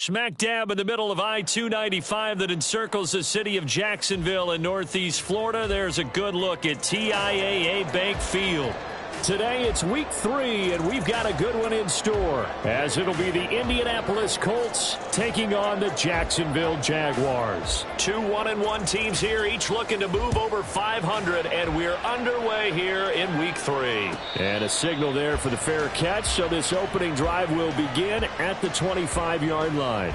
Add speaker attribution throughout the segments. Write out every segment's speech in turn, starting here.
Speaker 1: Smack dab in the middle of I-295 that encircles the city of Jacksonville in northeast Florida, there's a good look at TIAA Bank Field. Today it's week 3, and we've got a good one in store, as it'll be the Indianapolis Colts taking on the Jacksonville Jaguars. Two 1-1 teams here, each looking to move over 500, and we're underway here in week 3. And a signal there for the fair catch, so this opening drive will begin at the 25-yard line.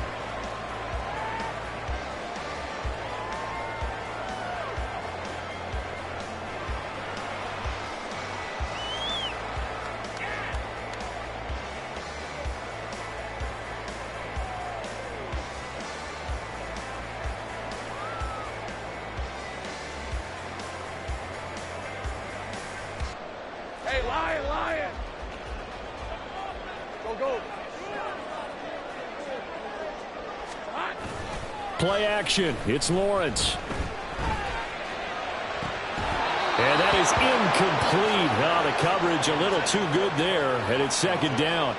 Speaker 2: Hey, Lion! Go!
Speaker 1: Play action. It's Lawrence. And that is incomplete. Oh, the coverage a little too good there, and it's second down.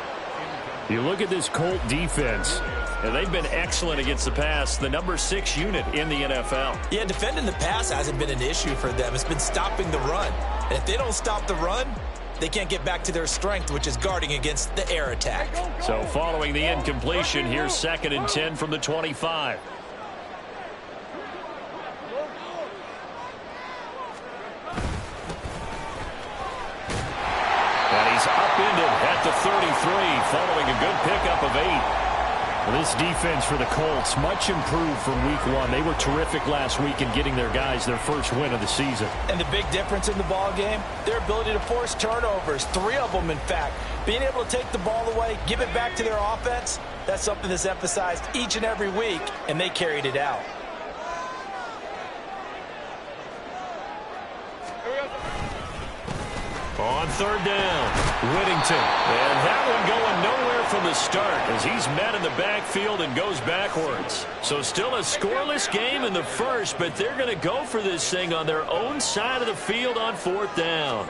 Speaker 1: You look at this Colt defense, and they've been excellent against the pass, the number 6 unit in the NFL.
Speaker 3: Yeah, defending the pass hasn't been an issue for them. It's been stopping the run. And if they don't stop the run, they can't get back to their strength, which is guarding against the air attack.
Speaker 1: So following the incompletion, here's 2nd and 10 from the 25. And he's upended at the 33, following a good pickup of 8. This defense for the Colts, much improved from week 1. They were terrific last week in getting their guys their first win of the season.
Speaker 3: And the big difference in the ball game, their ability to force turnovers, 3 of them in fact. Being able to take the ball away, give it back to their offense, that's something that's emphasized each and every week, and they carried it out.
Speaker 1: On 3rd down, Whittington. And that one going nowhere from the start as he's met in the backfield and goes backwards. So still a scoreless game in the first, but they're going to go for this thing on their own side of the field on 4th down.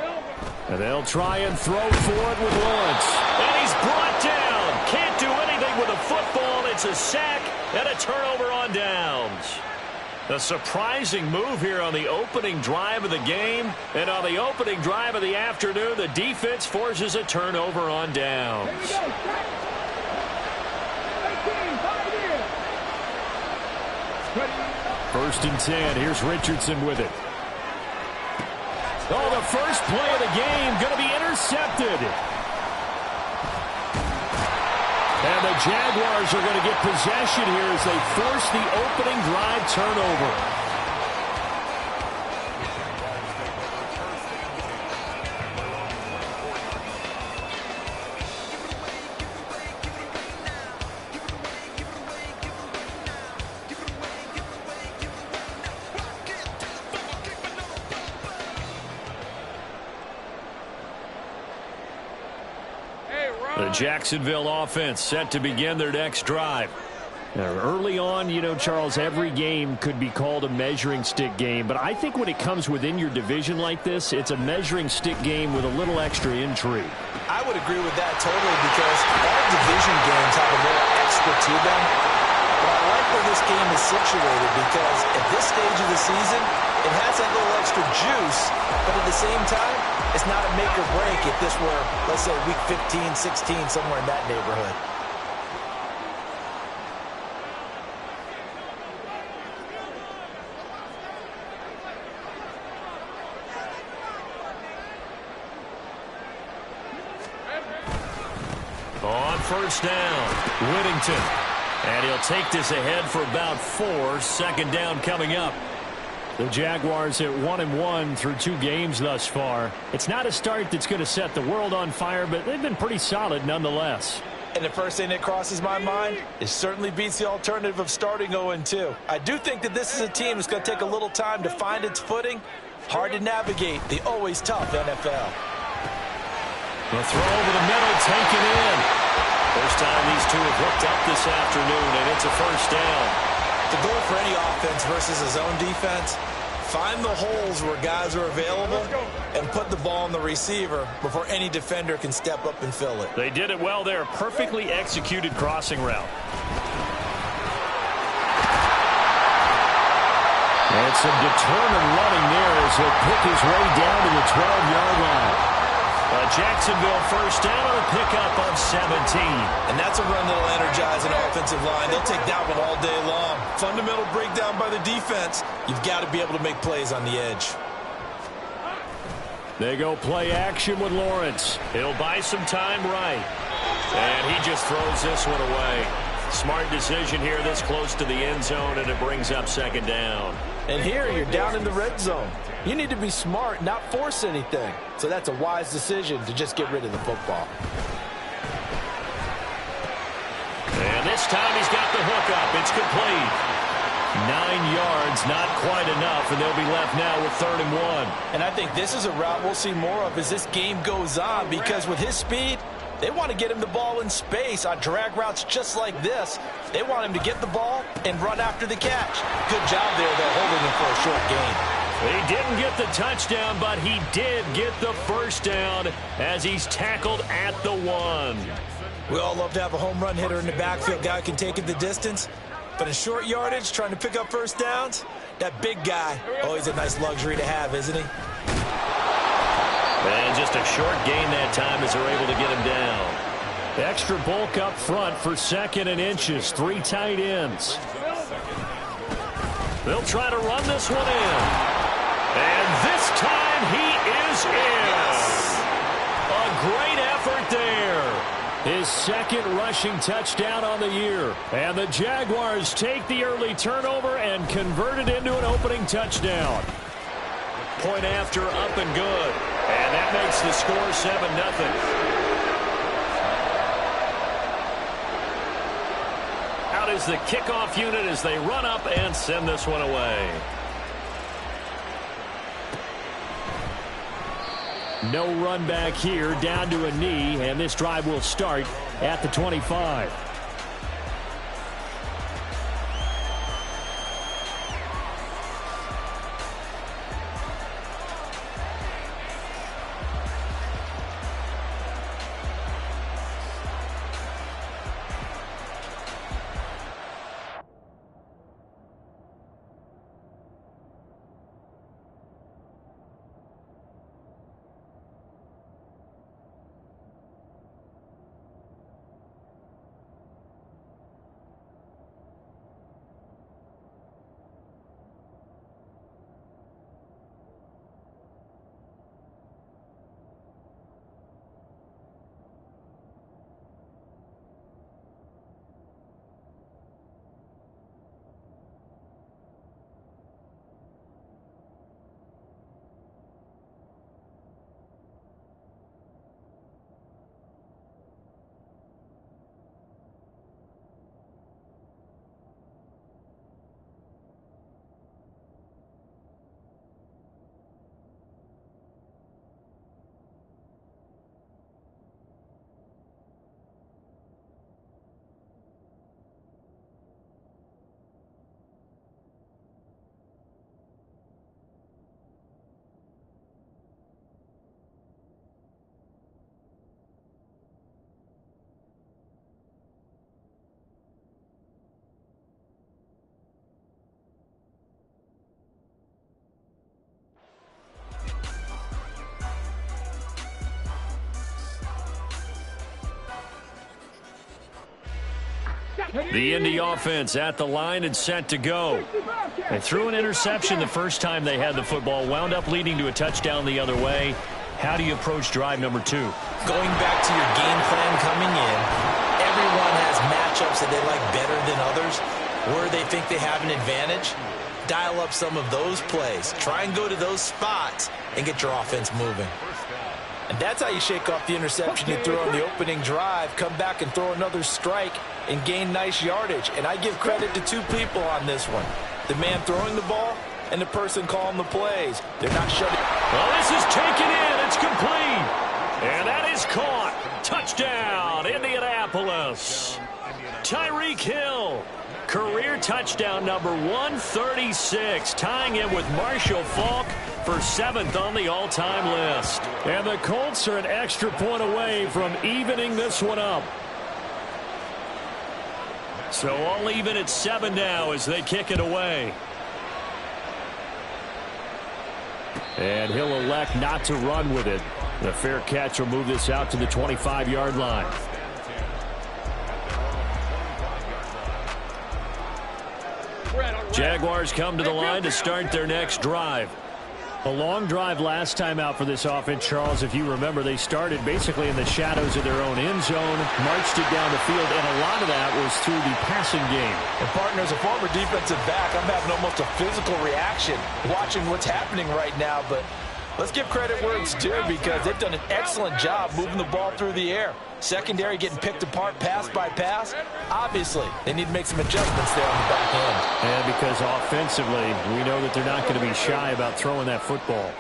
Speaker 1: And they'll try and throw for it with Lawrence. And he's brought down. Can't do anything with a football. It's a sack and a turnover on downs. A surprising move here on the opening drive of the game. And on the opening drive of the afternoon, the defense forces a turnover on downs. 1st and 10. Here's Richardson with it. Oh, the first play of the game going to be intercepted. And the Jaguars are going to get possession here as they force the opening drive turnover. The Jacksonville offense set to begin their next drive. Now, early on, you know, Charles, every game could be called a measuring stick game, but I think when it comes within your division like this, it's a measuring stick game with a little extra intrigue.
Speaker 3: I would agree with that totally because all division games have a little extra to them. But I like where this game is situated because at this stage of the season, it has that little extra juice, but at the same time, it's not a make or break if this were, let's say, week 15, 16, somewhere in that neighborhood.
Speaker 1: On 1st down, Whittington. And he'll take this ahead for about 4. 2nd down coming up. The Jaguars at 1-1 through 2 games thus far. It's not a start that's going to set the world on fire, but they've been pretty solid nonetheless.
Speaker 3: And the first thing that crosses my mind, it certainly beats the alternative of starting 0-2. I do think that this is a team that's going to take a little time to find its footing. Hard to navigate the always tough NFL.
Speaker 1: The throw over the middle, taken in. First time these two have hooked up this afternoon, and it's a 1st down.
Speaker 3: The goal for any offense versus a zone defense, Find the holes where guys are available and put the ball on the receiver before any defender can step up and fill it.
Speaker 1: They did it well there. Perfectly executed crossing route. And some determined running there as he'll pick his way down to the 12-yard line. A Jacksonville first down on a pickup of 17.
Speaker 3: And that's a run that'll energize an offensive line. They'll take that one all day long. Fundamental breakdown by the defense. You've got to be able to make plays on the edge.
Speaker 1: They go play action with Lawrence. He'll buy some time right. And he just throws this one away. Smart decision here this close to the end zone, and it brings up second down.
Speaker 3: And here you're down in the red zone. You need to be smart, not force anything. So that's a wise decision to just get rid of the football.
Speaker 1: And this time he's got the hook up. It's complete. 9 yards, not quite enough, and they'll be left now with 3rd and 1.
Speaker 3: And I think this is a route we'll see more of as this game goes on, because with his speed, they want to get him the ball in space on drag routes just like this. They want him to get the ball and run after the catch. Good job there, though, holding him for a short gain.
Speaker 1: He didn't get the touchdown, but he did get the first down as he's tackled at the 1.
Speaker 3: We all love to have a home run hitter in the backfield. Guy can take it the distance. But in short yardage, trying to pick up first downs, that big guy, always a nice luxury to have, isn't he?
Speaker 1: And just a short gain that time as they're able to get him down. Extra bulk up front for 2nd and inches. 3 tight ends. They'll try to run this one in. And this time he is in. A great effort there. His 2nd rushing touchdown on the year. And the Jaguars take the early turnover and convert it into an opening touchdown. Point after, up and good. And that makes the score 7-0. Out is the kickoff unit as they run up and send this one away. No run back here, down to a knee, and this drive will start at the 25. The Indy offense at the line and set to go. They threw an interception the first time they had the football, wound up leading to a touchdown the other way. How do you approach drive number 2?
Speaker 3: Going back to your game plan coming in, everyone has matchups that they like better than others, where they think they have an advantage. Dial up some of those plays. Try and go to those spots and get your offense moving. And that's how you shake off the interception you threw on the opening drive, come back and throw another strike and gain nice yardage. And I give credit to 2 people on this one. The man throwing the ball and the person calling the plays. They're not shutting.
Speaker 1: Well, this is taken in. It's complete. And that is caught. Touchdown, Indianapolis. Indianapolis. Tyreek Hill, career touchdown number 136, tying it with Marshall Faulk for 7th on the all-time list. And the Colts are an extra point away from evening this one up. So all even at 7 now as they kick it away. And he'll elect not to run with it. The fair catch will move this out to the 25-yard line. Jaguars come to the line to start their next drive. A long drive last time out for this offense, Charles. If you remember, they started basically in the shadows of their own end zone, marched it down the field, and a lot of that was through the passing game.
Speaker 3: And, partner, as a former defensive back, I'm having almost a physical reaction watching what's happening right now. But let's give credit where it's due because they've done an excellent job moving the ball through the air. Secondary getting picked apart pass by pass. Obviously, they need to make some adjustments there on the back end.
Speaker 1: And because offensively, we know that they're not going to be shy about throwing that football.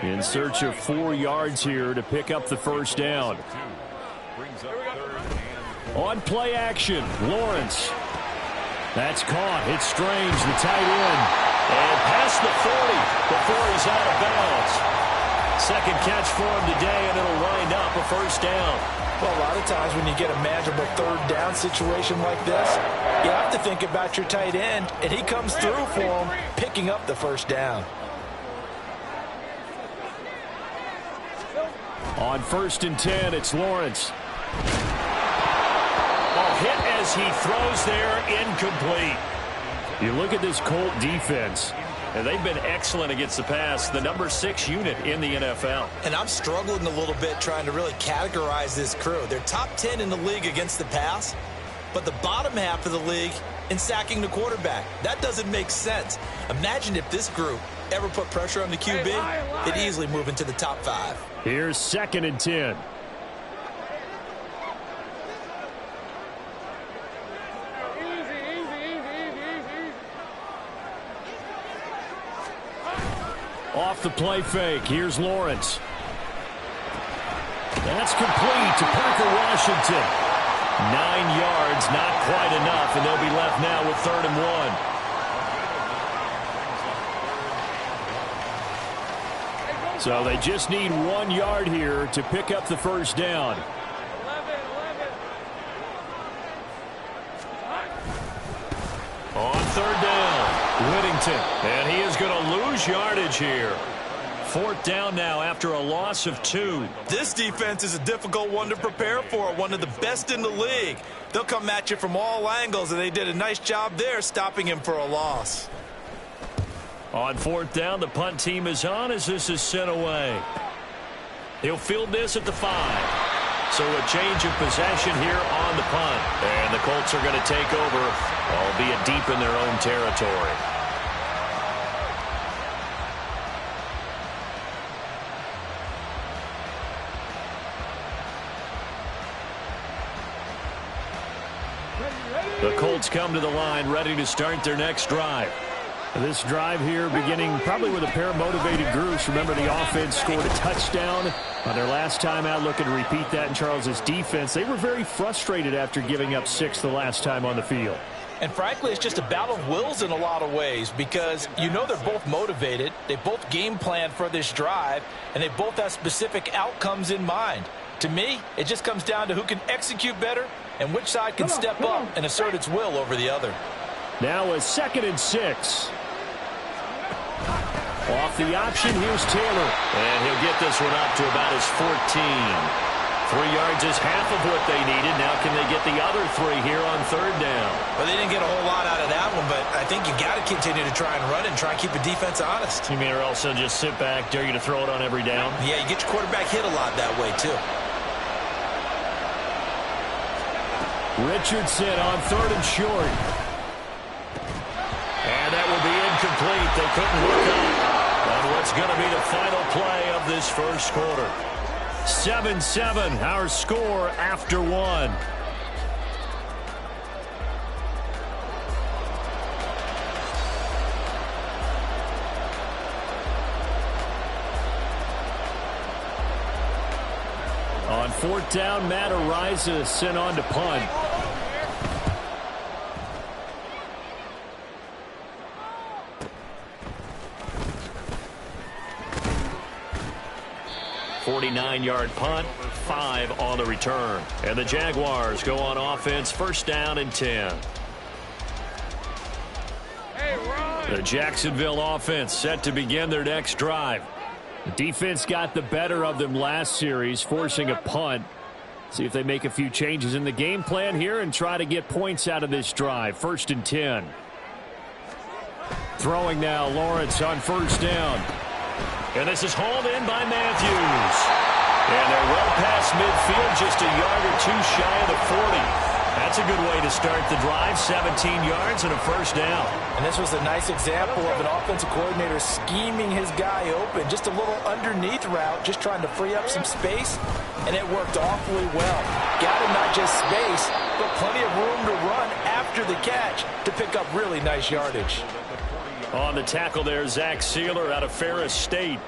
Speaker 1: In search of 4 yards here to pick up the first down. On play action, Lawrence. That's caught. It's Strange, the tight end. And past the 40 before he's out of bounds. Second catch for him today, and it'll wind up a first down.
Speaker 3: Well, a lot of times when you get a manageable third down situation like this, you have to think about your tight end, and he comes through for him, picking up the first down.
Speaker 1: On 1st and 10, it's Lawrence. Ball hit as he throws there, incomplete. You look at this Colt defense, and they've been excellent against the pass, the number 6 unit in the NFL.
Speaker 3: And I'm struggling a little bit trying to really categorize this crew. They're top 10 in the league against the pass, but the bottom half of the league in sacking the quarterback. That doesn't make sense. Imagine if this group ever put pressure on the QB, they'd easily move into the top 5.
Speaker 1: Here's 2nd and 10. Off the play fake. Here's Lawrence. That's complete to Parker Washington. 9 yards, not quite enough, and they'll be left now with 3rd and 1. So they just need 1 yard here to pick up the first down. On 3rd down, Whittington, and he is going to lose yardage here. 4th down now after a loss of 2.
Speaker 3: This defense is a difficult one to prepare for, one of the best in the league. They'll come at you from all angles, and they did a nice job there stopping him for a loss.
Speaker 1: On 4th down, the punt team is on as this is sent away. He'll field this at the 5. So a change of possession here on the punt. And the Colts are going to take over, albeit deep in their own territory. The Colts come to the line ready to start their next drive. This drive here beginning probably with a pair of motivated groups. Remember, the offense scored a touchdown on their last time out. Looking to repeat that in Charles's defense. They were very frustrated after giving up 6 the last time on the field.
Speaker 3: And frankly, it's just a battle of wills in a lot of ways because you know they're both motivated. They both game planned for this drive, and they both have specific outcomes in mind. To me, it just comes down to who can execute better and which side can step up and assert its will over the other.
Speaker 1: Now a 2nd and 6. Off the option, here's Taylor. And he'll get this one up to about his 14. 3 yards is half of what they needed. Now can they get the other 3 here on 3rd down?
Speaker 3: Well, they didn't get a whole lot out of that one, but I think you got to continue to try and run and try and keep the defense honest.
Speaker 1: You mean or else they'll just sit back, dare you to throw it on every down?
Speaker 3: Yeah, you get your quarterback hit a lot that way, too.
Speaker 1: Richardson on 3rd and short. And that will be incomplete. They couldn't look up on what's going to be the final play of this first quarter. 7-7, our score after 1. On fourth down, Matt Ariza sent on to punt. .49-yard punt, 5 on the return. And the Jaguars go on offense, first down and 10. The Jacksonville offense set to begin their next drive. The defense got the better of them last series, forcing a punt. See if they make a few changes in the game plan here and try to get points out of this drive. First and 10. Throwing now, Lawrence on first down. And this is hauled in by Matthews. And they're well past midfield, just a yard or two shy of the 40. That's a good way to start the drive, 17 yards and a first down.
Speaker 3: And this was a nice example of an offensive coordinator scheming his guy open. Just a little underneath route, just trying to free up some space, and it worked awfully well. Got him not just space, but plenty of room to run after the catch to pick up really nice yardage.
Speaker 1: On the tackle there, Zach Sealer out of Ferris State.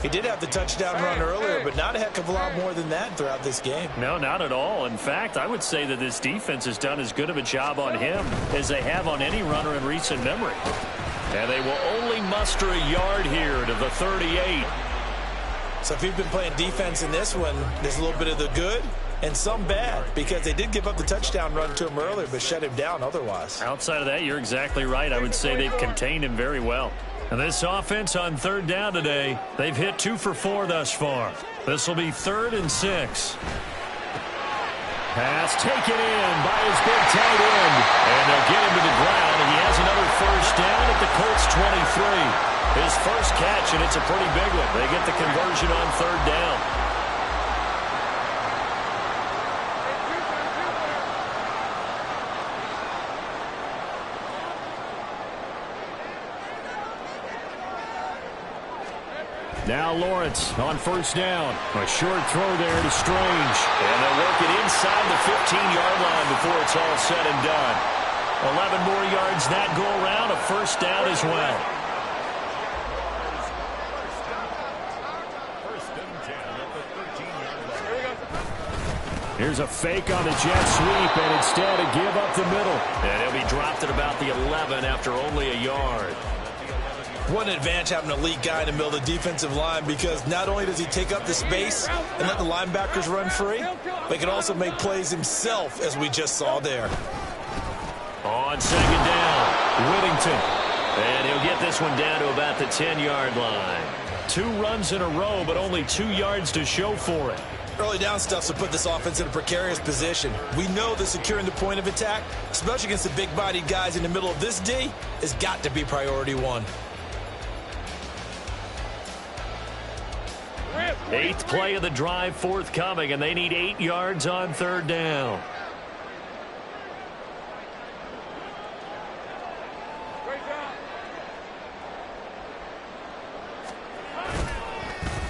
Speaker 3: He did have the touchdown run earlier, but not a heck of a lot more than that throughout this game.
Speaker 1: No, not at all. In fact, I would say that this defense has done as good of a job on him as they have on any runner in recent memory. And they will only muster a yard here to the 38.
Speaker 3: So if you've been playing defense in this one, there's a little bit of the good and some bad, because they did give up the touchdown run to him earlier, but shut him down otherwise.
Speaker 1: Outside of that, you're exactly right. I would say they've contained him very well. And this offense on third down today, they've hit 2 for 4 thus far. This will be 3rd and 6. Pass taken in by his big tight end. And they'll get him to the ground, and he has another first down at the Colts 23. His first catch, and it's a pretty big one. They get the conversion on third down. Now Lawrence on first down. A short throw there to Strange. And they'll work it inside the 15-yard line before it's all said and done. 11 more yards that go around, a first down as well. Here's a fake on the jet sweep, and instead a give up the middle. And he'll be dropped at about the 11 after only a yard.
Speaker 3: What an advantage having an elite guy in the middle of the defensive line, because not only does he take up the space and let the linebackers run free, but he can also make plays himself, as we just saw there.
Speaker 1: On second down, Whittington. And he'll get this one down to about the 10-yard line. 2 runs in a row, but only 2 yards to show for it.
Speaker 3: Early down stuff to put this offense in a precarious position. We know that securing the point of attack, especially against the big-bodied guys in the middle of this D, has got to be priority 1.
Speaker 1: 8th play of the drive forthcoming, and they need 8 yards on third down.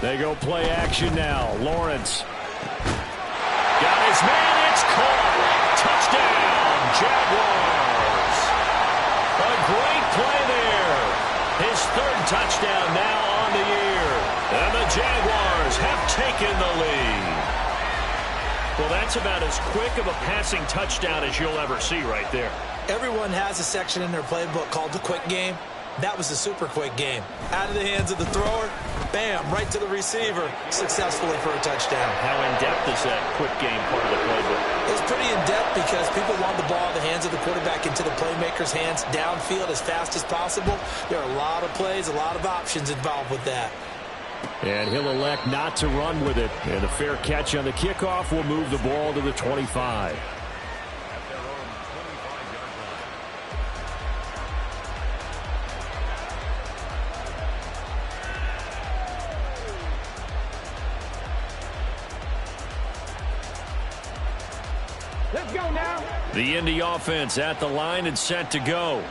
Speaker 1: They go play action now. Lawrence. Got his man. It's caught. Touchdown, Jaguars. A great play there. His 3rd touchdown now on the year. And the Jaguars have taken the lead. Well, that's about as quick of a passing touchdown as you'll ever see right there.
Speaker 3: Everyone has a section in their playbook called the quick game. That was a super quick game. Out of the hands of the thrower, bam, right to the receiver, successfully for a touchdown.
Speaker 1: How in-depth is that quick game part of the playbook?
Speaker 3: It's pretty in-depth because people want the ball in the hands of the quarterback into the playmaker's hands downfield as fast as possible. There are a lot of plays, a lot of options involved with that.
Speaker 1: And he'll elect not to run with it. And a fair catch on the kickoff will move the ball to the 25.
Speaker 2: Let's go now.
Speaker 1: The Indy offense at the line and set to go.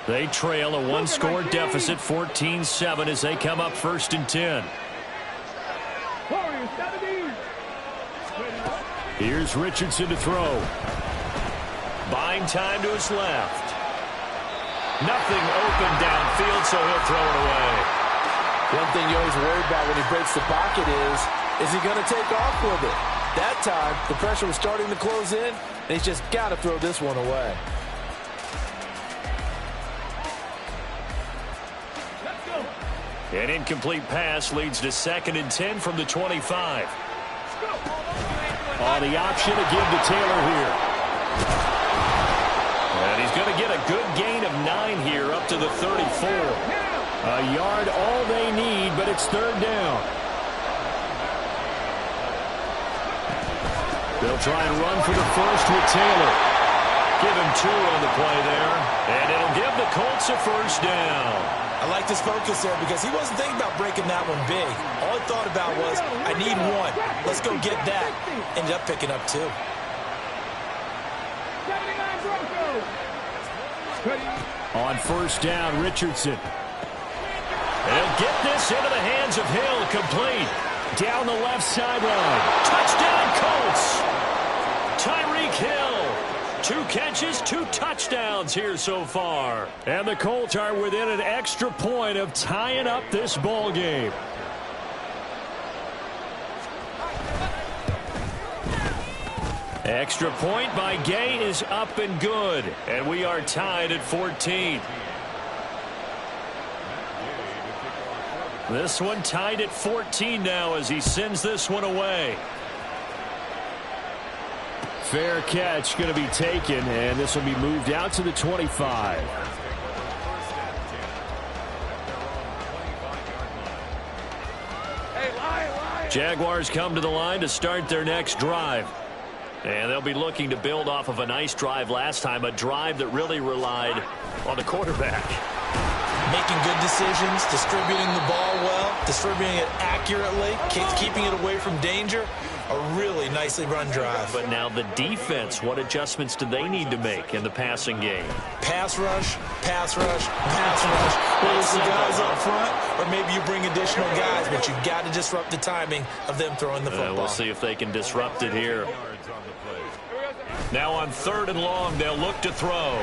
Speaker 1: They trail a 1-score deficit, 14-7, as they come up 1st and 10. Here's Richardson to throw. Buying time to his left. Nothing open downfield, so he'll throw it away.
Speaker 4: One thing you always worry about when he breaks the pocket is he going to take off with it?
Speaker 3: That time, the pressure was starting to close in, and he's just got to throw this one away.
Speaker 1: An incomplete pass leads to 2nd and 10 from the 25. On the option to give to Taylor here. And he's going to get a good gain of 9 here up to the 34. A yard all they need, but it's 3rd down. They'll try and run for the first with Taylor. Give him 2 on the play there. And it'll give the Colts a 1st down.
Speaker 3: I like this focus there because he wasn't thinking about breaking that one big. All he thought about was, I need 1. Let's go get that. Ended up picking up 2.
Speaker 1: On 1st down, Richardson. They'll get this into the hands of Hill, complete. Down the left sideline. Touchdown, Colts! Tyreek Hill. 2 catches, 2 touchdowns here so far. And the Colts are within an extra point of tying up this ball game. Extra point by Gay is up and good. And we are tied at 14. This one tied at 14 now as he sends this one away. Fair catch going to be taken, and this will be moved out to the 25. Jaguars come to the line to start their next drive. And they'll be looking to build off of a nice drive last time, a drive that really relied on the quarterback.
Speaker 3: Making good decisions, distributing the ball well, distributing it accurately, keeping it away from danger. A really nicely run drive.
Speaker 1: But now the defense, what adjustments do they need to make in the passing game?
Speaker 3: Pass rush, pass rush, pass rush. Whether it's the guys up front or maybe you bring additional guys, but you've got to disrupt the timing of them throwing the football.
Speaker 1: We'll see if they can disrupt it here. Now on 3rd and long, they'll look to throw.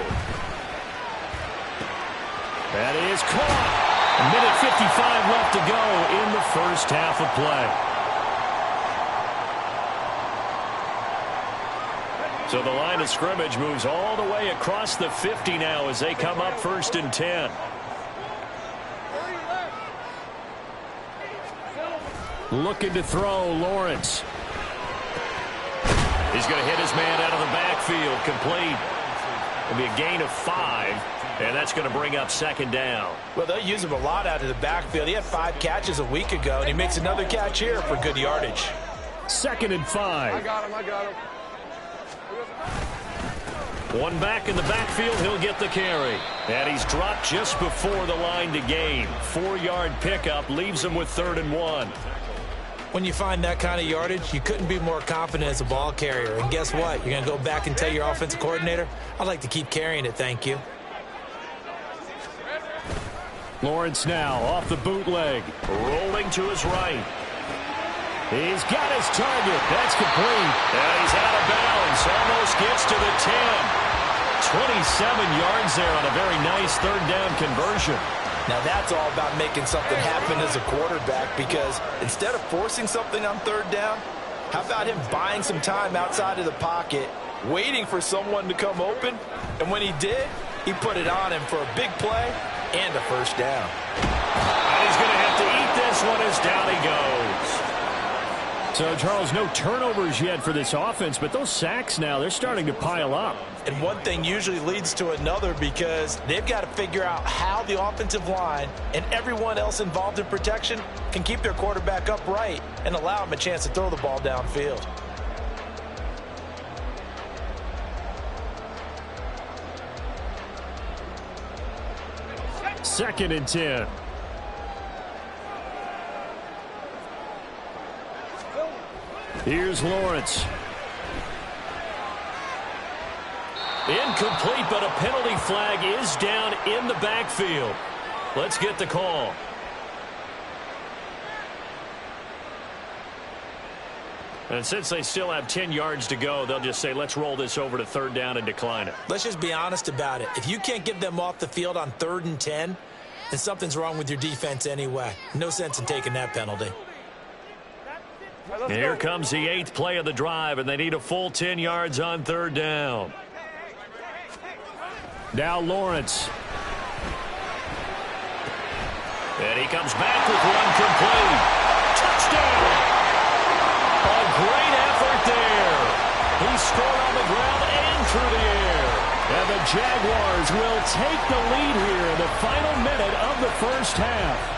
Speaker 1: That is caught. A minute 55 left to go in the first half of play. So the line of scrimmage moves all the way across the 50 now as they come up 1st and 10. Looking to throw, Lawrence. He's going to hit his man out of the backfield, complete. It'll be a gain of 5, and that's going to bring up 2nd down.
Speaker 3: Well, they'll use him a lot out of the backfield. He had 5 catches a week ago, and he makes another catch here for good yardage.
Speaker 1: 2nd and 5.
Speaker 2: I got him.
Speaker 1: One back in the backfield, he'll get the carry. And he's dropped just before the line to gain. 4-yard pickup leaves him with 3rd and 1.
Speaker 3: When you find that kind of yardage, you couldn't be more confident as a ball carrier. And guess what? You're going to go back and tell your offensive coordinator, I'd like to keep carrying it, thank you.
Speaker 1: Lawrence now off the bootleg. Rolling to his right. He's got his target. That's complete. And he's out of bounds. Almost gets to the 10. 27 yards there on a very nice 3rd down conversion.
Speaker 3: Now that's all about making something happen as a quarterback, because instead of forcing something on 3rd down, how about him buying some time outside of the pocket, waiting for someone to come open, and when he did, he put it on him for a big play and a 1st down.
Speaker 1: And he's going to have to eat this one as down he goes. So, Charles, no turnovers yet for this offense, but those sacks now, they're starting to pile up.
Speaker 3: And one thing usually leads to another, because they've got to figure out how the offensive line and everyone else involved in protection can keep their quarterback upright and allow him a chance to throw the ball downfield.
Speaker 1: Second and 10. Here's Lawrence. Incomplete, but a penalty flag is down in the backfield. Let's get the call. And since they still have 10 yards to go, they'll just say, let's roll this over to 3rd down and decline it.
Speaker 3: Let's just be honest about it. If you can't get them off the field on 3rd and 10, then something's wrong with your defense anyway. No sense in taking that penalty.
Speaker 1: And here comes the 8th play of the drive, and they need a full 10 yards on 3rd down. Now Lawrence. And he comes back with one complete. Touchdown! A great effort there. He scored on the ground and through the air. And the Jaguars will take the lead here in the final minute of the first half.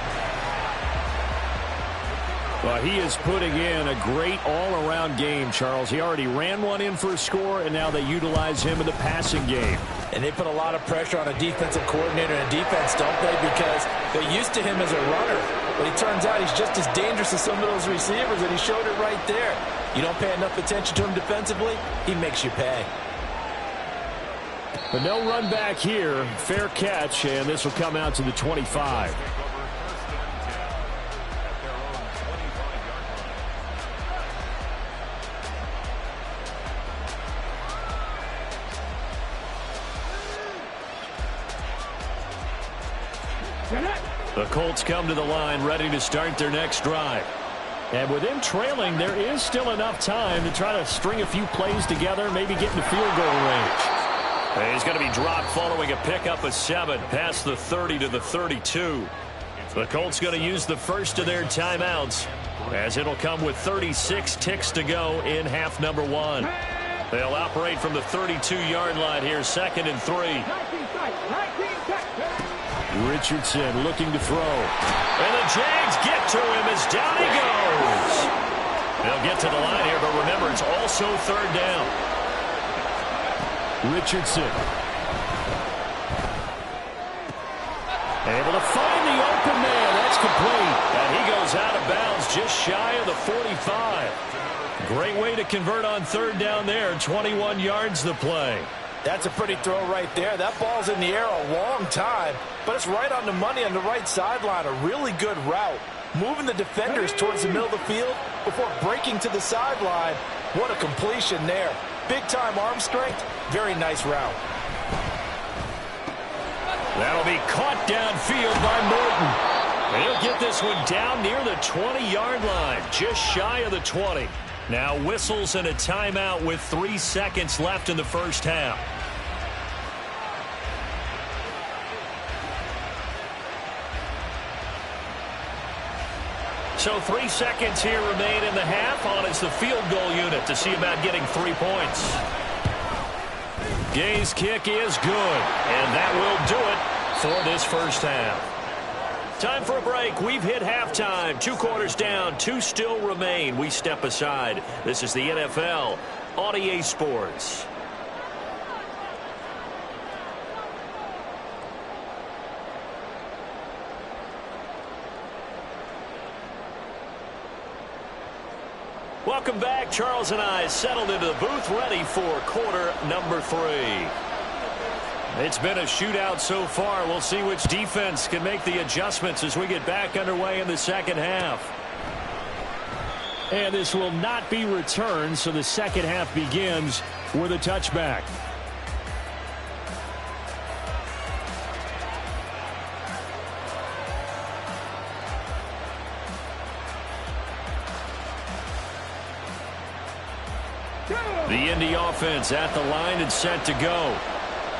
Speaker 1: Well, he is putting in a great all-around game, Charles. He already ran one in for a score, and now they utilize him in the passing game.
Speaker 3: And they put a lot of pressure on a defensive coordinator and defense, don't they? Because they're used to him as a runner. But it turns out he's just as dangerous as some of those receivers, and he showed it right there. You don't pay enough attention to him defensively, he makes you pay.
Speaker 1: But no run back here. Fair catch, and this will come out to the 25. The Colts come to the line ready to start their next drive. And with them trailing, there is still enough time to try to string a few plays together, maybe get in the field goal range. And he's going to be dropped following a pickup of 7 past the 30 to the 32. The Colts going to use the first of their timeouts, as it'll come with 36 ticks to go in half number 1. They'll operate from the 32-yard line here, 2nd and 3. Richardson looking to throw. And the Jags get to him as down he goes. They'll get to the line here, but remember, it's also 3rd down. Richardson. Able to find the open man. That's complete. And he goes out of bounds just shy of the 45. Great way to convert on 3rd down there. 21 yards the play.
Speaker 3: That's a pretty throw right there. That ball's in the air a long time, but it's right on the money on the right sideline. A really good route. Moving the defenders towards the middle of the field before breaking to the sideline. What a completion there. Big-time arm strength. Very nice route.
Speaker 1: That'll be caught downfield by Morton. And he'll get this one down near the 20-yard line, just shy of the 20. Now whistles and a timeout with 3 seconds left in the first half. So 3 seconds here remain in the half. On is the field goal unit to see about getting 3 points. Gay's kick is good, and that will do it for this first half. Time for a break. We've hit halftime. 2 quarters down. 2 still remain. We step aside. This is the NFL on EA Sports. Welcome back. Charles and I settled into the booth ready for quarter number 3. It's been a shootout so far. We'll see which defense can make the adjustments as we get back underway in the second half. And this will not be returned, so the second half begins with a touchback. The Indy offense at the line and set to go.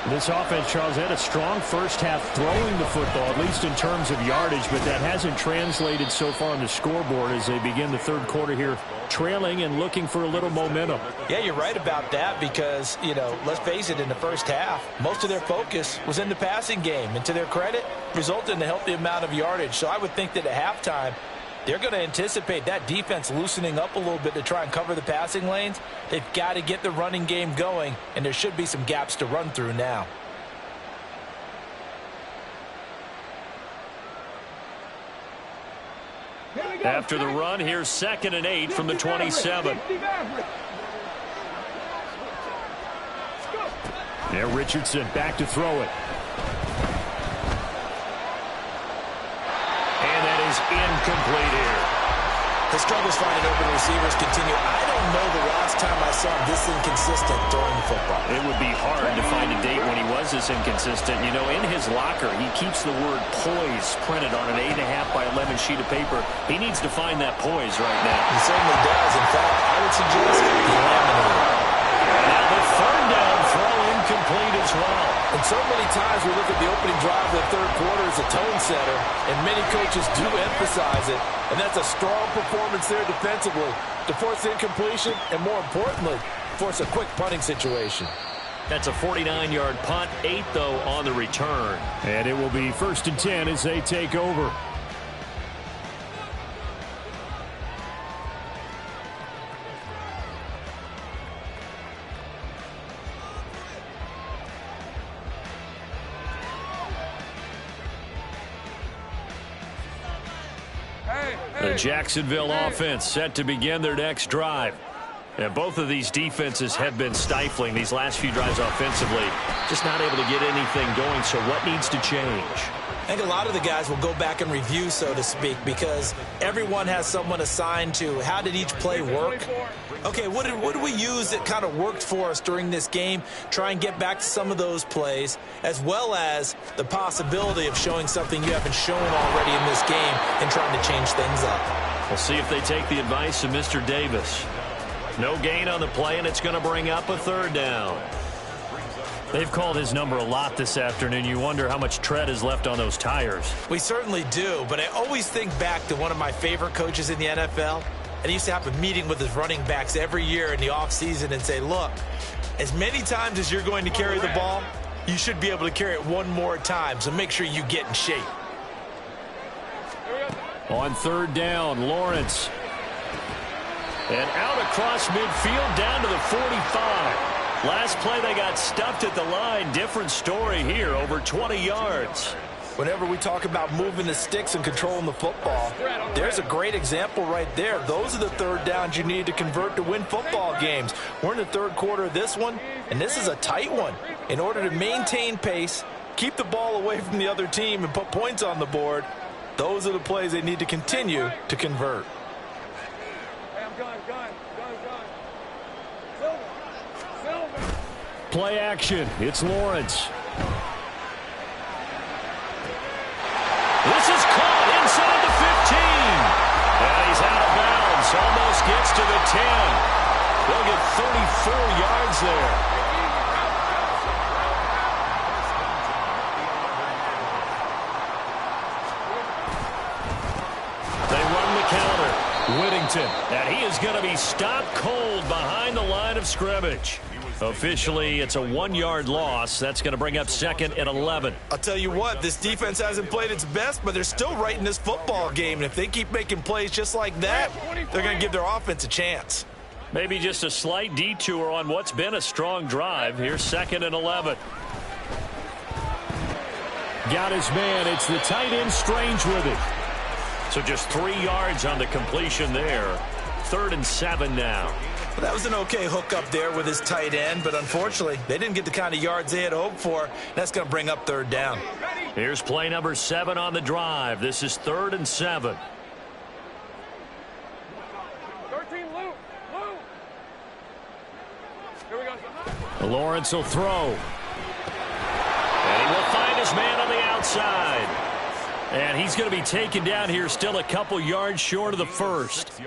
Speaker 1: This offense, Charles, had a strong first half throwing the football, at least in terms of yardage, but that hasn't translated so far on the scoreboard as they begin the third quarter here, trailing and looking for a little momentum.
Speaker 3: Yeah, you're right about that because, let's face it, in the first half, most of their focus was in the passing game, and to their credit, resulted in a healthy amount of yardage. So I would think that at halftime, they're going to anticipate that defense loosening up a little bit to try and cover the passing lanes. They've got to get the running game going, and there should be some gaps to run through now.
Speaker 1: After the run, here's 2nd and 8 from the 27. There, Richardson back to throw it. Incomplete here.
Speaker 3: The struggles finding open receivers continue. I don't know the last time I saw him this inconsistent throwing the football.
Speaker 1: It would be hard to find a date when he was this inconsistent. You know, in his locker, he keeps the word poise printed on an 8.5 by 11 sheet of paper. He needs to find that poise right now.
Speaker 3: He certainly does. In fact, I would suggest he laminated it.
Speaker 1: Now the third down throw incomplete as well.
Speaker 4: And so many times we look at the opening drive of the third quarter as a tone setter, and many coaches do emphasize it. And that's a strong performance there defensively to force incompletion and, more importantly, force a quick punting situation.
Speaker 1: That's a 49-yard punt, 8, though, on the return.
Speaker 5: And it will be 1st and 10 as they take over.
Speaker 1: The Jacksonville offense set to begin their next drive. And both of these defenses have been stifling these last few drives offensively. Just not able to get anything going, so what needs to change?
Speaker 3: I think a lot of the guys will go back and review, so to speak, because everyone has someone assigned to how did each play work. Okay, what did we use that kind of worked for us during this game? Try and get back to some of those plays, as well as the possibility of showing something you haven't shown already in this game and trying to change things up.
Speaker 1: We'll see if they take the advice of Mr. Davis. No gain on the play, and it's going to bring up a third down.
Speaker 5: They've called his number a lot this afternoon. You wonder how much tread is left on those tires.
Speaker 3: We certainly do, but I always think back to one of my favorite coaches in the NFL. And he used to have a meeting with his running backs every year in the offseason and say, look, as many times as you're going to carry the ball, you should be able to carry it one more time, so make sure you get in shape.
Speaker 5: On 3rd down, Lawrence.
Speaker 1: And out across midfield down to the 45. Last play they got stuffed at the line. Different story here, over 20 yards.
Speaker 4: Whenever we talk about moving the sticks and controlling the football, there's a great example right there. Those are the third downs you need to convert to win football games. We're in the third quarter of this one, and this is a tight one. In order to maintain pace, keep the ball away from the other team, and put points on the board, those are the plays they need to continue to convert.
Speaker 5: Play action. It's Lawrence.
Speaker 1: This is caught inside the 15. And he's out of bounds. Almost gets to the 10. They'll get 34 yards there. They run the counter. Whittington. And he is going to be stopped cold behind the line of scrimmage. Officially, it's a 1-yard loss. That's going to bring up 2nd and 11.
Speaker 3: I'll tell you what, this defense hasn't played its best, but they're still right in this football game. And if they keep making plays just like that, they're going to give their offense a chance.
Speaker 1: Maybe just a slight detour on what's been a strong drive. Here's 2nd and 11.
Speaker 5: Got his man. It's the tight end Strange with it.
Speaker 1: So just 3 yards on the completion there. 3rd and 7 now.
Speaker 3: Well, that was an okay hookup there with his tight end, but unfortunately, they didn't get the kind of yards they had hoped for. That's going to bring up 3rd down.
Speaker 1: Here's play number 7 on the drive. This is 3rd and 7.
Speaker 2: 13, Lou. Here we go.
Speaker 5: Lawrence will throw.
Speaker 1: And he will find his man on the outside. And he's going to be taken down here, still a couple yards short of the first.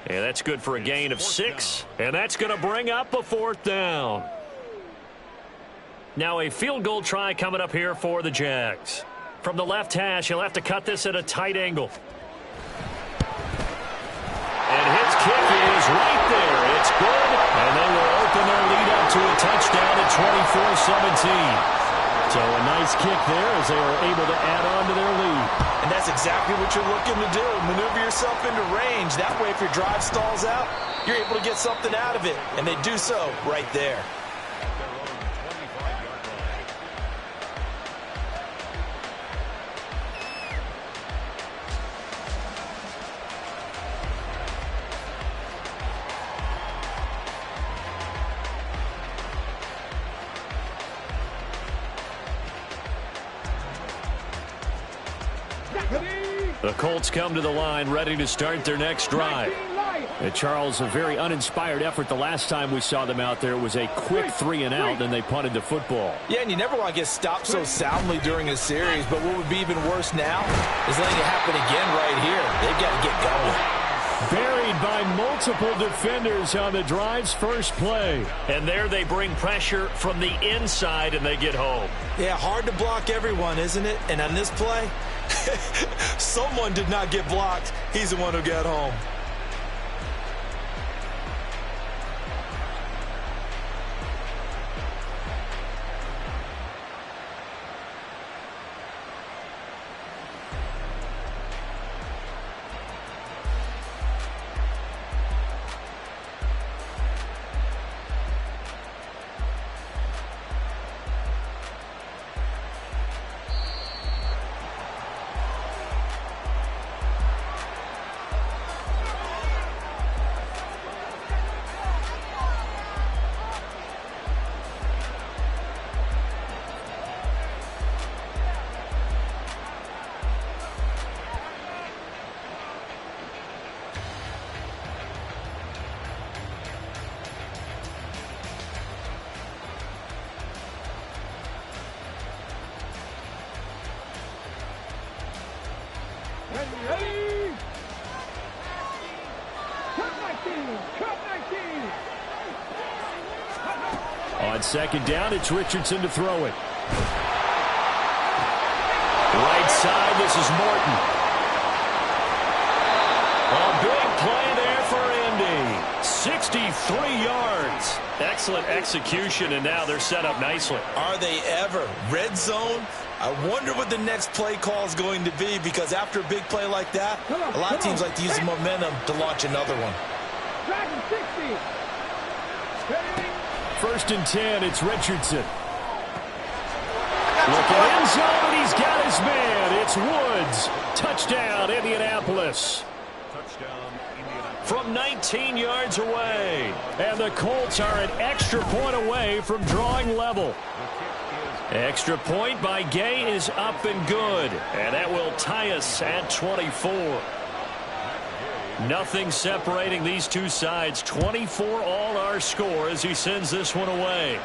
Speaker 1: And that's good for a gain of 6. And that's going to bring up a 4th down. Now a field goal try coming up here for the Jags. From the left hash, he'll have to cut this at a tight angle. And his kick is right there. It's good. And they will open their lead up to a touchdown at 24-17. So a nice kick there as they are able to add on to their lead.
Speaker 3: And that's exactly what you're looking to do. Maneuver yourself into range. That way, if your drive stalls out, you're able to get something out of it. And they do so right there.
Speaker 1: The Colts come to the line ready to start their next drive.
Speaker 5: Charles, a very uninspired effort the last time we saw them out there. It was a quick 3-and-out, then they punted the football.
Speaker 4: Yeah, and you never want to get stopped so soundly during a series, but what would be even worse now is letting it happen again right here. They've got to get going.
Speaker 5: Buried by multiple defenders on the drive's first play.
Speaker 1: And there they bring pressure from the inside, and they get home.
Speaker 4: Yeah, hard to block everyone, isn't it? And on this play, someone did not get blocked. He's the one who got home.
Speaker 2: Ready? Cut 19! Cut 19!
Speaker 5: On second down, it's Richardson to throw it. Right side, this is Morton. A big play there for Indy. 63 yards. Excellent execution, and now they're set up nicely.
Speaker 4: Are they ever? Red zone? I wonder what the next play call is going to be, because after a big play like that, a lot of teams like to use the momentum to launch another one.
Speaker 2: Dragon 60! Ready?
Speaker 5: First and 10, it's Richardson. Looking end zone, and he's got his man. It's Woods. Touchdown, Indianapolis. From 19 yards away. And the Colts are an extra point away from drawing level. Extra point by Gay is up and good. And that will tie us at 24. Nothing separating these two sides. 24 all our score as he sends this one away.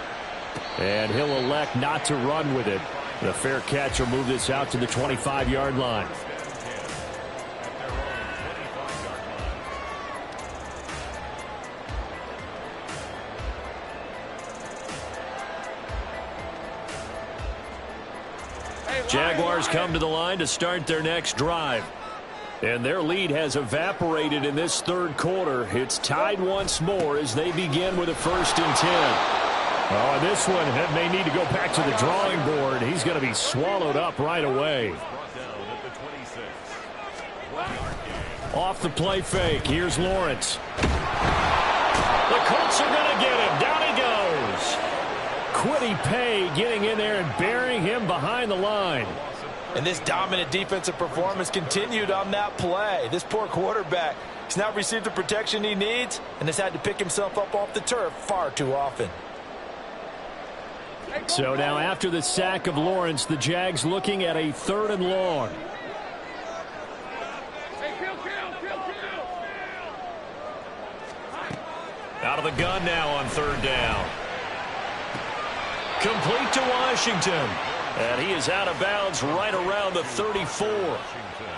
Speaker 5: And he'll elect not to run with it. The fair catch will move this out to the 25-yard line. Jaguars come to the line to start their next drive. And their lead has evaporated in this third quarter. It's tied once more as they begin with a 1st and 10. Oh, and this one may need to go back to the drawing board. He's going to be swallowed up right away. Off the play fake. Here's Lawrence. The Colts are going to get him. Down he goes. Quiddy Pay getting in there and burying him behind the line.
Speaker 4: And this dominant defensive performance continued on that play. This poor quarterback has not received the protection he needs and has had to pick himself up off the turf far too often.
Speaker 5: So now after the sack of Lawrence, the Jags looking at a 3rd and long. Out of the gun now on 3rd down. Complete to Washington. And he is out of bounds right around the 34.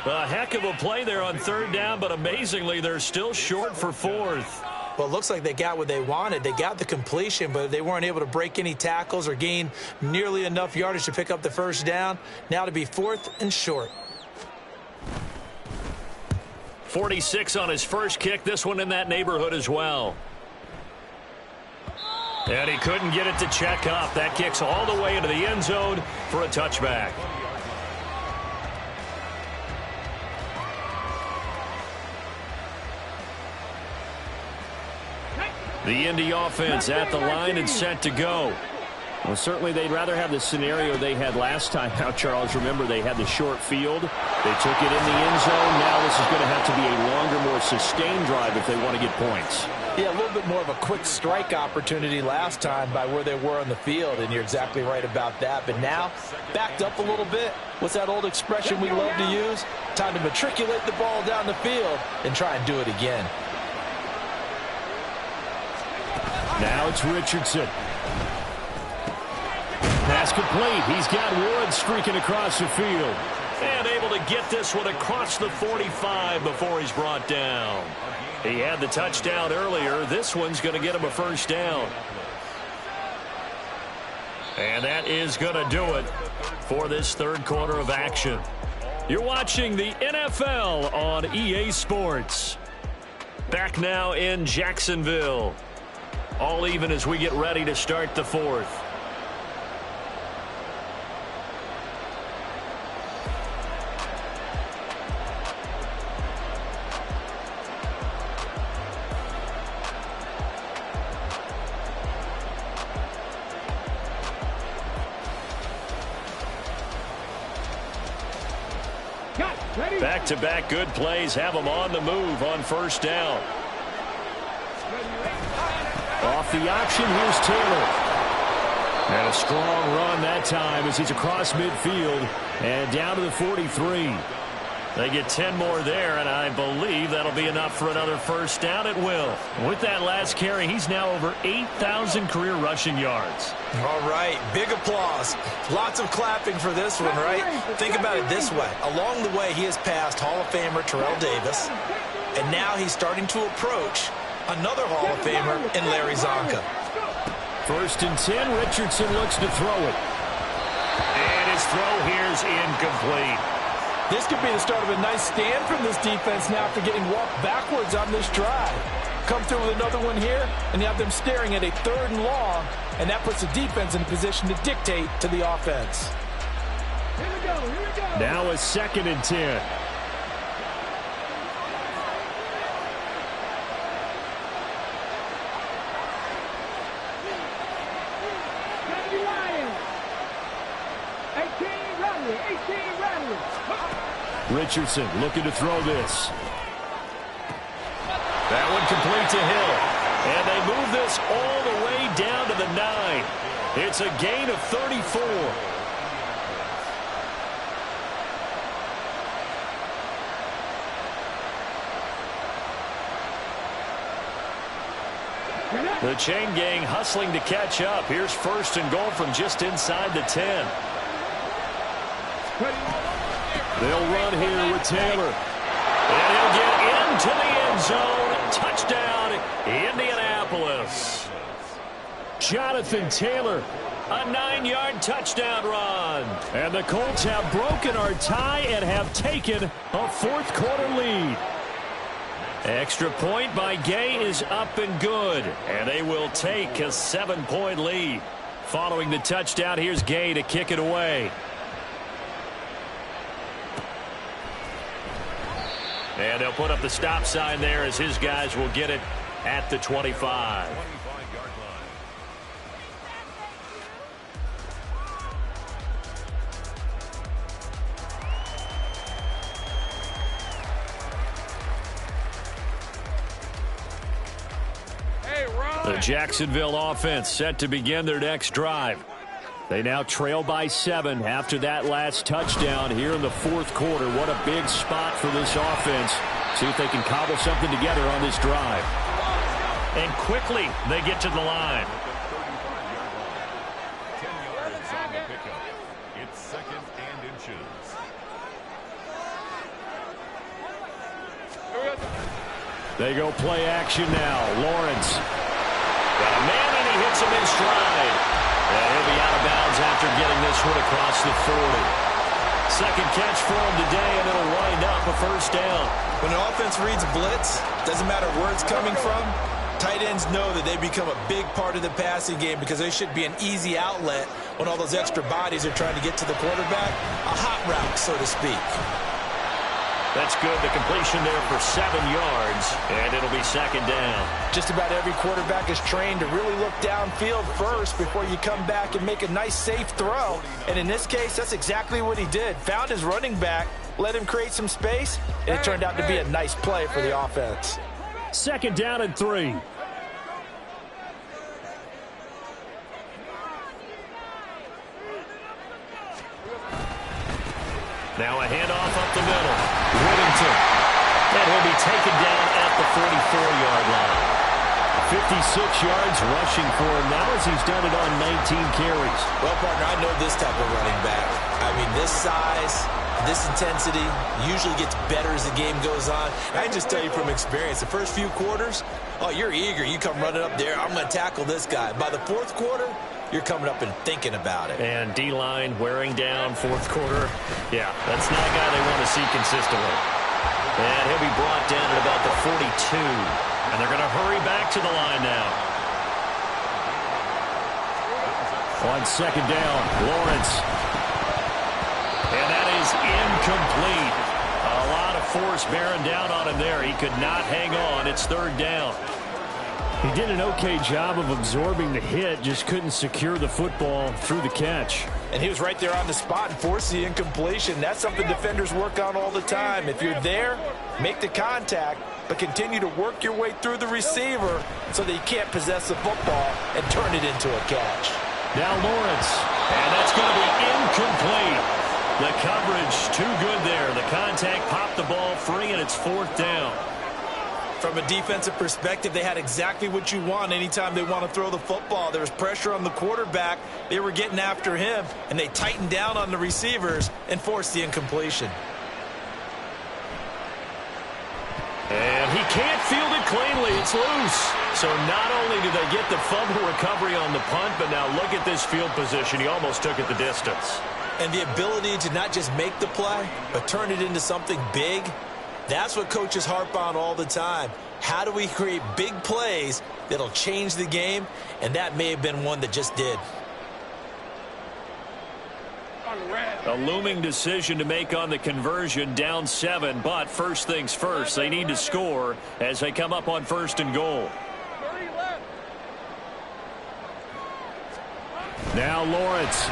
Speaker 5: A heck of a play there on 3rd down, but amazingly, they're still short for 4th.
Speaker 4: Well, it looks like they got what they wanted. They got the completion, but they weren't able to break any tackles or gain nearly enough yardage to pick up the 1st down. Now to be 4th and short.
Speaker 5: 46 on his first kick. This one in that neighborhood as well. And he couldn't get it to check up. That kicks all the way into the end zone for a touchback. The Indy offense at the line and set to go. Well, certainly they'd rather have the scenario they had last time out, Charles. Remember, they had the short field. They took it in the end zone. Now this is going to have to be a longer, more sustained drive if they want to get points.
Speaker 4: Yeah, a little bit more of a quick strike opportunity last time by where they were on the field, and you're exactly right about that. But now, backed up a little bit. What's that old expression we love to use? Time to matriculate the ball down the field and try and do it again.
Speaker 5: Now it's Richardson. Pass complete. He's got Woods streaking across the field.
Speaker 1: And able to get this one across the 45 before he's brought down. He had the touchdown earlier. This one's going to get him a first down. And that is going to do it for this third quarter of action. You're watching the NFL on EA Sports. Back now in Jacksonville. All even as we get ready to start the fourth. Back-to-back good plays have them on the move on first down.
Speaker 5: Off the option, here's Taylor. And a strong run that time as he's across midfield and down to the 43.
Speaker 1: They get 10 more there, and I believe that'll be enough for another first down. It will. With that last carry, he's now over 8,000 career rushing yards.
Speaker 4: All right, big applause. Lots of clapping for this one, right? Think about it this way. Along the way, he has passed Hall of Famer Terrell Davis, and now he's starting to approach another Hall of Famer in Larry Zonka.
Speaker 5: First and 10, Richardson looks to throw it.
Speaker 1: And his throw here's incomplete.
Speaker 4: This could be the start of a nice stand from this defense now after getting walked backwards on this drive. Come through with another one here, and you have them staring at a 3rd and long, and that puts the defense in a position to dictate to the offense.
Speaker 2: Here we go, here we go.
Speaker 5: Now a 2nd and 10. Richardson looking to throw this.
Speaker 1: That one complete to Hill. And they move this all the way down to the 9. It's a gain of 34. The chain gang hustling to catch up. Here's first and goal from just inside the 10.
Speaker 5: They'll run here with Taylor.
Speaker 1: And he'll get into the end zone. Touchdown, Indianapolis.
Speaker 5: Jonathan Taylor,
Speaker 1: a 9-yard touchdown run.
Speaker 5: And the Colts have broken our tie and have taken a fourth quarter lead.
Speaker 1: Extra point by Gay is up and good. And they will take a 7-point lead. Following the touchdown, here's Gay to kick it away. And they'll put up the stop sign there as his guys will get it at the 25. The Jacksonville offense set to begin their next drive. They now trail by 7 after that last touchdown here in the fourth quarter. What a big spot for this offense. See if they can cobble something together on this drive. And quickly they get to the line.
Speaker 6: It's 2nd and inches.
Speaker 5: They go play action now. Lawrence.
Speaker 1: Got a man and he hits him in stride. And he'll be out of bounds after getting this one across the 40. Second catch for him today, and it'll wind up a first down.
Speaker 4: When an offense reads blitz, doesn't matter where it's coming from, tight ends know that they become a big part of the passing game because they should be an easy outlet when all those extra bodies are trying to get to the quarterback. A hot route, so to speak.
Speaker 1: That's good. The completion there for 7 yards, and it'll be 2nd down.
Speaker 4: Just about every quarterback is trained to really look downfield first before you come back and make a nice, safe throw. And in this case, that's exactly what he did. Found his running back, let him create some space, and it turned out to be a nice play for the offense.
Speaker 5: 2nd down and 3.
Speaker 1: Now a handoff up the middle. Whittington. And he'll be taken down at the 44-yard line.
Speaker 5: 56 yards rushing for him now as he's done it on 19 carries.
Speaker 3: Well, partner, I know this type of running back. I mean, this size, this intensity usually gets better as the game goes on. I can just tell you from experience, the first few quarters, oh, you're eager. You come running up there, I'm going to tackle this guy. By the fourth quarter, you're coming up and thinking about it.
Speaker 1: And D-line wearing down fourth quarter. Yeah, that's not a guy they want to see consistently. And he'll be brought down at about the 42. And they're going to hurry back to the line now.
Speaker 5: On second down, Lawrence. And that is incomplete. A lot of force bearing down on him there. He could not hang on. It's third down. He did an okay job of absorbing the hit, just couldn't secure the football through the catch.
Speaker 4: And he was right there on the spot and forced the incompletion. That's something defenders work on all the time. If you're there, make the contact, but continue to work your way through the receiver so that you can't possess the football and turn it into a catch.
Speaker 5: Now Lawrence, and that's going to be incomplete. The coverage too good there. The contact popped the ball free, and it's fourth down.
Speaker 4: From a defensive perspective, they had exactly what you want anytime they want to throw the football. There was pressure on the quarterback. They were getting after him, and they tightened down on the receivers and forced the incompletion.
Speaker 1: And he can't field it cleanly. It's loose. So not only do they get the fumble recovery on the punt, but now look at this field position. He almost took it the distance.
Speaker 3: And the ability to not just make the play, but turn it into something big. That's what coaches harp on all the time. How do we create big plays that'll change the game? And that may have been one that just did.
Speaker 1: A looming decision to make on the conversion, down 7. But first things first, they need to score as they come up on first and goal.
Speaker 5: Now Lawrence.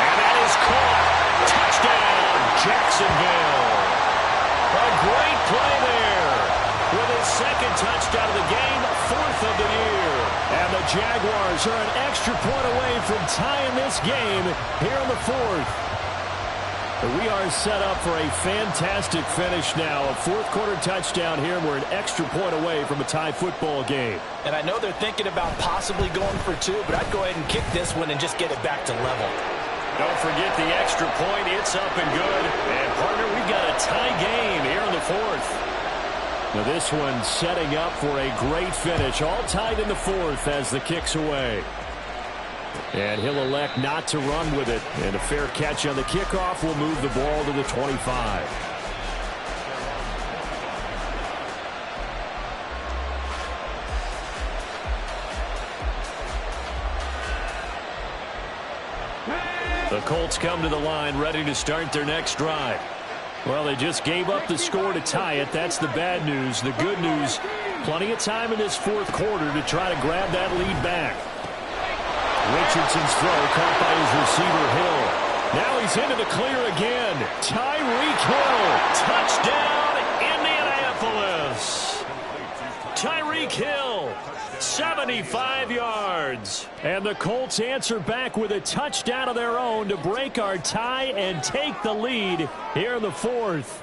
Speaker 5: And that is caught. Touchdown, Jacksonville. A great play there. With his second touchdown of the game, 4th of the year. And the Jaguars are an extra point away from tying this game here in the 4th. We are set up for a fantastic finish now. A fourth-quarter touchdown here, and we're an extra point away from a tie football game.
Speaker 4: And I know they're thinking about possibly going for 2, but I'd go ahead and kick this one and just get it back to level.
Speaker 1: Don't forget the extra point. It's up and good. And, partner, we've got a tie game here in the 4th.
Speaker 5: Now this one setting up for a great finish. All tied in the 4th as the kick's away. And he'll elect not to run with it. And a fair catch on the kickoff will move the ball to the 25.
Speaker 1: The Colts come to the line ready to start their next drive.
Speaker 5: Well, they just gave up the score to tie it. That's the bad news. The good news, plenty of time in this 4th quarter to try to grab that lead back. Richardson's throw caught by his receiver, Hill. Now he's into the clear again. Tyreek Hill.
Speaker 1: Touchdown, Indianapolis. Tyreek Hill, 75 yards.
Speaker 5: And the Colts answer back with a touchdown of their own to break our tie and take the lead here in the 4th.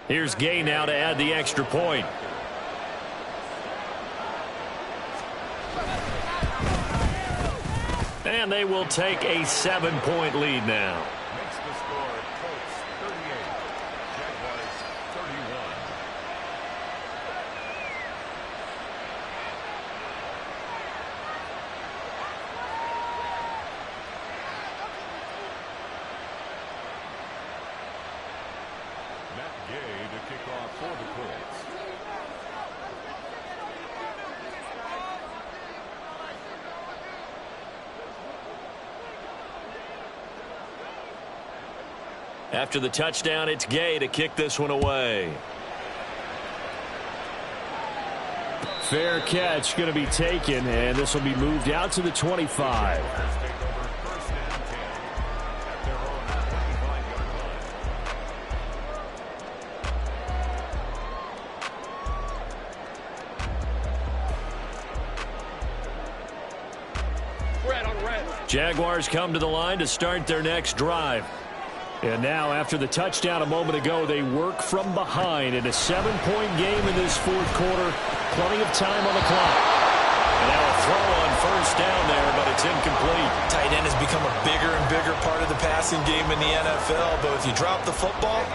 Speaker 1: Here's Gay now to add the extra point. And they will take a 7-point lead now.
Speaker 6: Makes the score Colts 38, Jaguars 31. Matt Gay to kick off for the Colts.
Speaker 1: After the touchdown, it's Gay to kick this one away.
Speaker 5: Fair catch going to be taken, and this will be moved out to the 25.
Speaker 1: Jaguars come to the line to start their next drive.
Speaker 5: And now, after the touchdown a moment ago, they work from behind in a 7-point game in this fourth quarter. Plenty of time on the clock.
Speaker 1: And now a throw on first down there, but it's incomplete.
Speaker 4: Tight end has become a bigger and bigger part of the passing game in the NFL, but if you drop the football,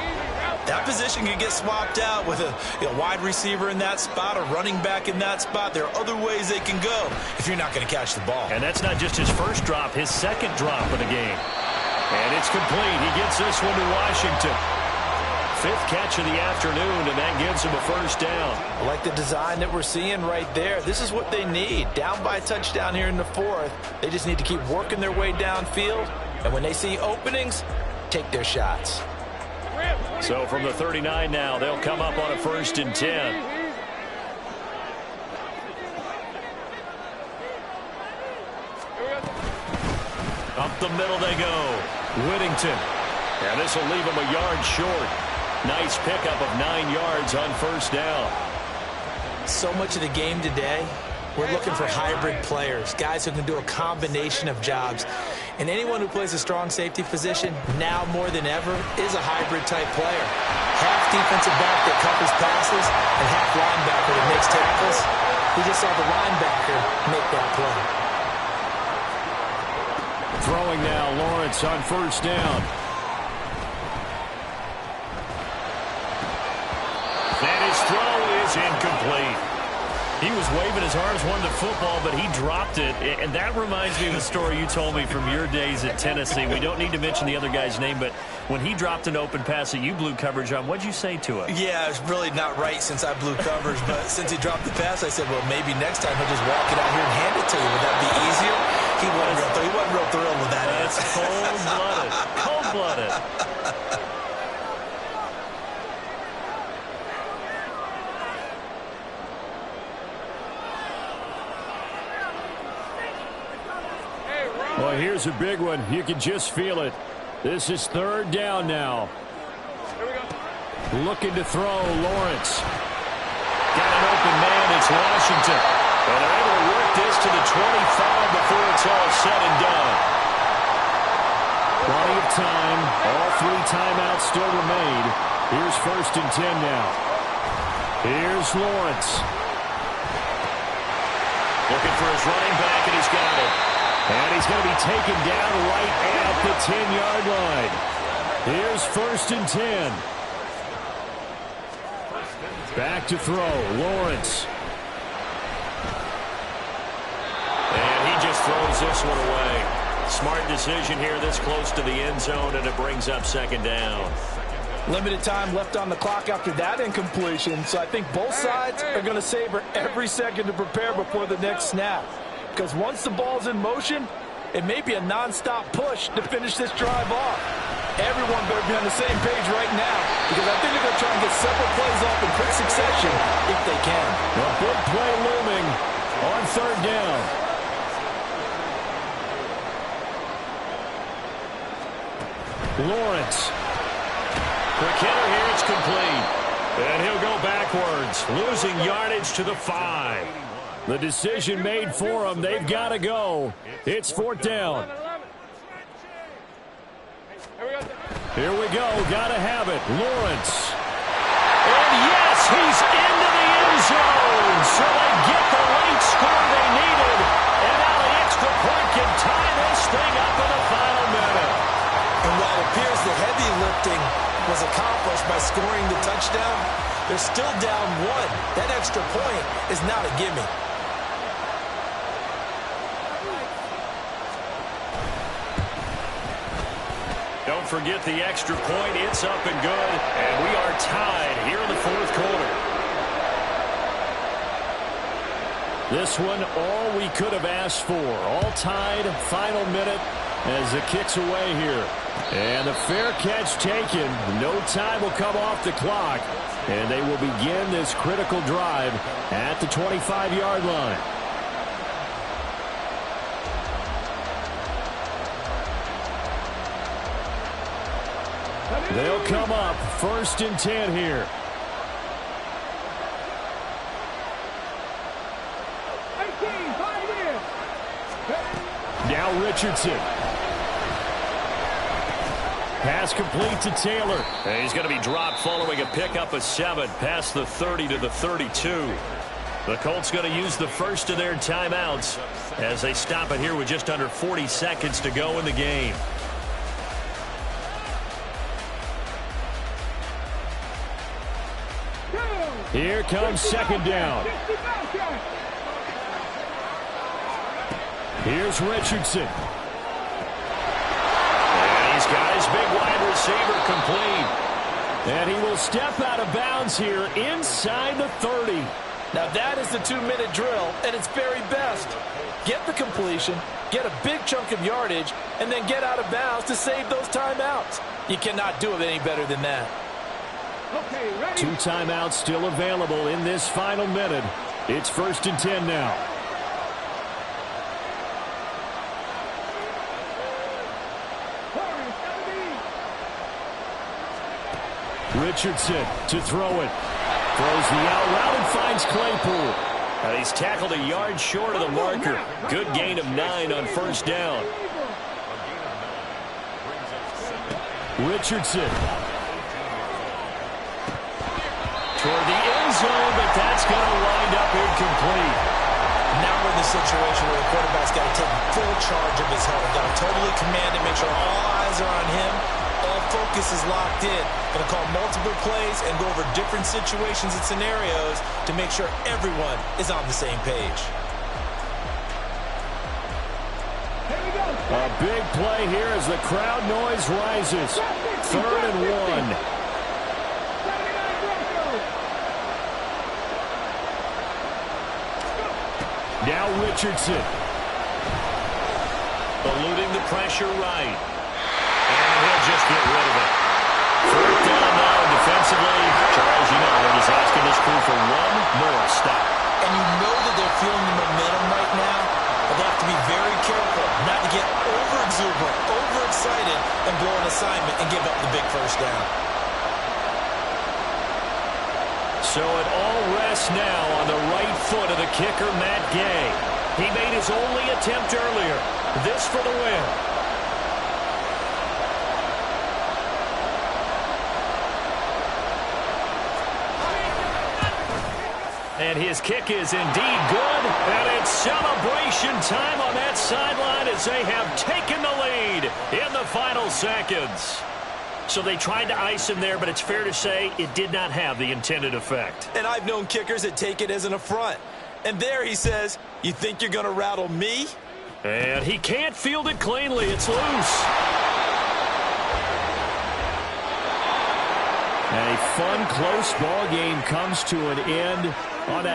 Speaker 4: that position can get swapped out with a wide receiver in that spot, a running back in that spot. There are other ways they can go if you're not going to catch the ball.
Speaker 5: And that's not just his first drop, his second drop of the game. And it's complete. He gets this one to Washington. Fifth catch of the afternoon, and that gives him a first down.
Speaker 4: I like the design that we're seeing right there. This is what they need. Down by a touchdown here in the fourth. They just need to keep working their way downfield. And when they see openings, take their shots.
Speaker 5: So from the 39 now, they'll come up on a 1st and 10. Up the middle they go. Whittington. And this will leave him a yard short. Nice pickup of 9 yards on first down.
Speaker 4: So much of the game today, we're looking for hybrid players, guys who can do a combination of jobs. And anyone who plays a strong safety position, now more than ever, is a hybrid-type player. Half defensive back that covers passes and half linebacker that makes tackles. We just saw the linebacker make that play.
Speaker 5: Throwing now, Lawrence on first down. And his throw is incomplete. He was waving his arms, wanted the football, but he dropped it. And that reminds me of a story you told me from your days at Tennessee. We don't need to mention the other guy's name, but when he dropped an open pass that you blew coverage on, what'd you say to him?
Speaker 4: Yeah, it's really not right since I blew coverage, but since he dropped the pass, I said, well, maybe next time he'll just walk it out here and hand it to you. Would that be easier? He wasn't real thrilled with that answer.
Speaker 5: Cold-blooded. Cold-blooded. Well, here's a big one. You can just feel it. This is 3rd down now. Looking to throw, Lawrence. Got an open man, it's Washington. And they're able to work this to the 25 before it's all said and done. Plenty of time. All 3 timeouts still remain. Here's 1st and 10 now. Here's Lawrence. Looking for his running back, and he's got it. And he's going to be taken down right at the 10-yard line. Here's 1st and 10. Back to throw, Lawrence. And he just throws this one away. Smart decision here this close to the end zone, and it brings up 2nd down.
Speaker 4: Limited time left on the clock after that incompletion, so I think both sides are going to savor every second to prepare before the next snap. Because once the ball's in motion, it may be a non-stop push to finish this drive off. Everyone better be on the same page right now, because I think they're going to try and get several plays off in quick succession if they can.
Speaker 5: A big play looming on 3rd down. Lawrence. Quick hitter here, it's complete. And he'll go backwards, losing yardage to the 5. The decision made for them. They've got to go. It's 4th down. Here we go. Got to have it. Lawrence. And yes, he's into the end zone. So they get the late score they needed. And now the extra point can tie this thing up in the final minute.
Speaker 4: And while it appears the heavy lifting was accomplished by scoring the touchdown, they're still down 1. That extra point is not a gimme.
Speaker 5: Don't forget the extra point. It's up and good. And we are tied here in the 4th quarter. This one, all we could have asked for. All tied, final minute as the kick's away here. And the fair catch taken. No time will come off the clock. And they will begin this critical drive at the 25-yard line. They'll come up 1st and 10 here. Now Richardson. Pass complete to Taylor.
Speaker 1: And he's going to be dropped following a pickup of 7 past the 30 to the 32. The Colts going to use the first of their timeouts as they stop it here with just under 40 seconds to go in the game.
Speaker 5: Here comes second down. Here's Richardson.
Speaker 1: And he's got his big wide receiver complete.
Speaker 5: And he will step out of bounds here inside the 30.
Speaker 4: Now that is the 2-minute drill at its very best. Get the completion, get a big chunk of yardage, and then get out of bounds to save those timeouts. You cannot do it any better than that.
Speaker 2: Okay, ready?
Speaker 5: 2 timeouts still available in this final minute. It's 1st and 10 now. Richardson to throw it. Throws the out route and finds Claypool.
Speaker 1: And he's tackled a yard short of the marker. Good gain of 9 on first down.
Speaker 5: Richardson.
Speaker 1: Toward the end zone, but that's going to wind up incomplete.
Speaker 3: Now we're in the situation where the quarterback's got to take full charge of his health. Got to totally command it, make sure all eyes are on him. All focus is locked in. Going to call multiple plays and go over different situations and scenarios to make sure everyone is on the same page.
Speaker 5: A big play here as the crowd noise rises. 3rd and 1. Now Richardson.
Speaker 1: Eluding the pressure right. And he'll just get rid of it. 4th down now defensively. Charles, you know, they're just asking this crew for one more stop.
Speaker 3: And you know that they're feeling the momentum right now, but they have to be very careful not to get over-exuberant, overexcited, and blow an assignment and give up the big first down.
Speaker 1: So it all rests now on the right foot of the kicker, Matt Gay. He made his only attempt earlier. This for the win. And his kick is indeed good. And it's celebration time on that sideline as they have taken the lead in the final seconds. So they tried to ice him there, but it's fair to say it did not have the intended effect.
Speaker 3: And I've known kickers that take it as an affront. And there he says, you think you're going to rattle me?
Speaker 1: And he can't field it cleanly. It's loose.
Speaker 5: And a fun, close ball game comes to an end on that.